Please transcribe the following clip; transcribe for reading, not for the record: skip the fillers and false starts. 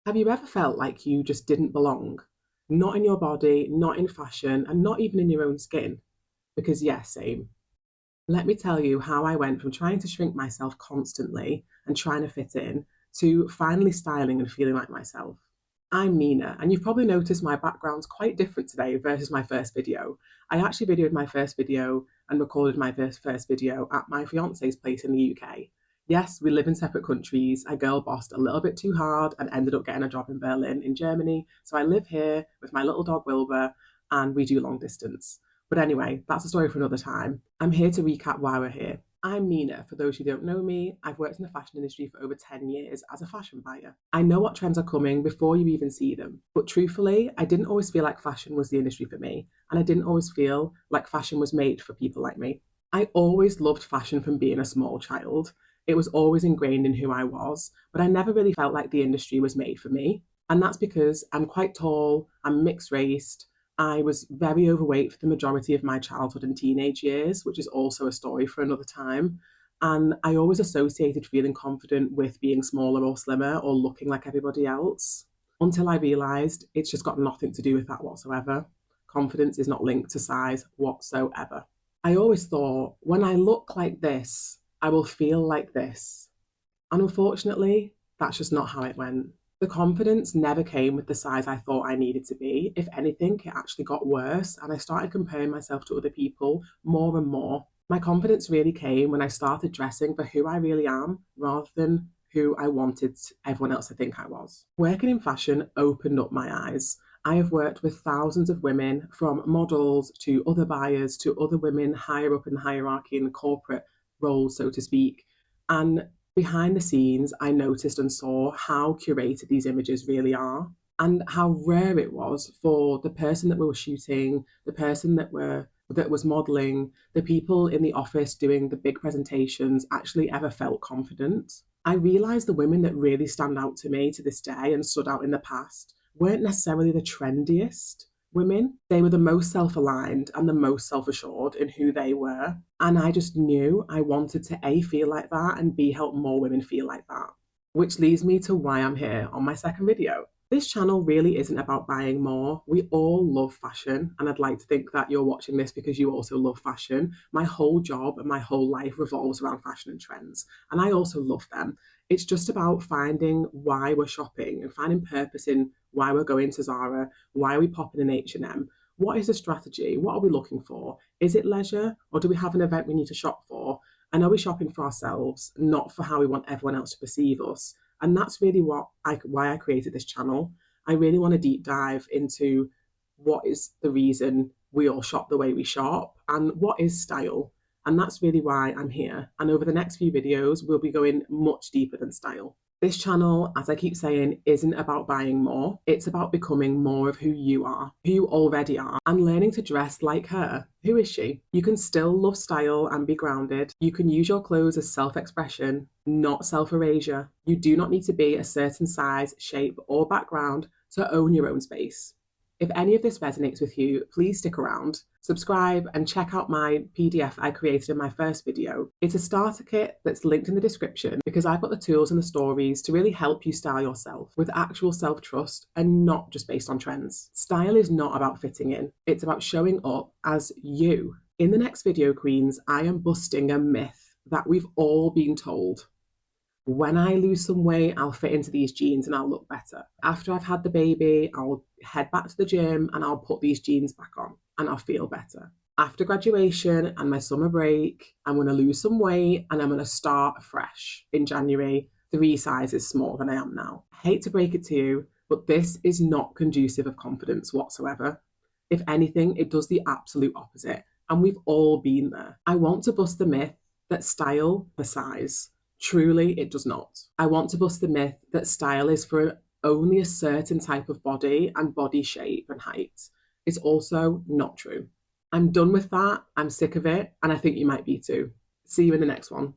Have you ever felt like you just didn't belong? Not in your body, not in fashion, and not even in your own skin? Because, yeah, same. Let me tell you how I went from trying to shrink myself constantly and trying to fit in to finally styling and feeling like myself. I'm Nina, and you've probably noticed my background's quite different today versus my first video. I actually videoed my first video and recorded my first video at my fiance's place in the UK. Yes, we live in separate countries. I girl bossed a little bit too hard and ended up getting a job in Berlin in Germany. So I live here with my little dog Wilbur and we do long distance. But anyway, that's a story for another time. I'm here to recap why we're here. I'm Nina. For those who don't know me, I've worked in the fashion industry for over 10 years as a fashion buyer. I know what trends are coming before you even see them. But truthfully, I didn't always feel like fashion was the industry for me, and I didn't always feel like fashion was made for people like me. I always loved fashion from being a small child. It was always ingrained in who I was, but I never really felt like the industry was made for me. And that's because I'm quite tall, I'm mixed raced, I was very overweight for the majority of my childhood and teenage years, which is also a story for another time. And I always associated feeling confident with being smaller or slimmer or looking like everybody else until I realised it's just got nothing to do with that whatsoever. Confidence is not linked to size whatsoever. I always thought when I look like this, I will feel like this. And unfortunately, that's just not how it went. The confidence never came with the size I thought I needed to be. If anything, it actually got worse, and I started comparing myself to other people more and more. My confidence really came when I started dressing for who I really am rather than who I wanted everyone else to think I was. Working in fashion opened up my eyes. I have worked with thousands of women, from models to other buyers to other women higher up in the hierarchy in corporate roles, so to speak. And behind the scenes, I noticed and saw how curated these images really are and how rare it was for the person that we were shooting, the person that was modeling, the people in the office doing the big presentations actually ever felt confident. I realized the women that really stand out to me to this day and stood out in the past weren't necessarily the trendiest women. They were the most self aligned and the most self assured in who they were. And I just knew I wanted to A, feel like that, and B, help more women feel like that. Which leads me to why I'm here on my second video. This channel really isn't about buying more. We all love fashion, and I'd like to think that you're watching this because you also love fashion. My whole job and my whole life revolves around fashion and trends, and I also love them. It's just about finding why we're shopping and finding purpose in why we're going to Zara, why are we popping in H&M, what is the strategy, what are we looking for? Is it leisure, or do we have an event we need to shop for? And are we shopping for ourselves, not for how we want everyone else to perceive us? And that's really why I created this channel. I really want to deep dive into what is the reason we all shop the way we shop and what is style. And that's really why I'm here. And over the next few videos, we'll be going much deeper than style. This channel, as I keep saying, isn't about buying more. It's about becoming more of who you are, who you already are, and learning to dress like her. Who is she? You can still love style and be grounded. You can use your clothes as self-expression, not self-erasure. You do not need to be a certain size, shape, or background to own your own space. If any of this resonates with you, please stick around, subscribe, and check out my PDF I created in my first video. It's a starter kit that's linked in the description because I've got the tools and the stories to really help you style yourself with actual self-trust and not just based on trends. Style is not about fitting in, it's about showing up as you. In the next video, Queens, I am busting a myth that we've all been told. When I lose some weight, I'll fit into these jeans and I'll look better. After I've had the baby, I'll head back to the gym and I'll put these jeans back on and I'll feel better. After graduation and my summer break, I'm going to lose some weight and I'm going to start fresh in January, 3 sizes smaller than I am now. I hate to break it to you, but this is not conducive of confidence whatsoever. If anything, it does the absolute opposite. And we've all been there. I want to bust the myth that style for size. Truly, it does not. I want to bust the myth that style is for only a certain type of body and body shape and height. It's also not true. I'm done with that. I'm sick of it. And I think you might be too. See you in the next one.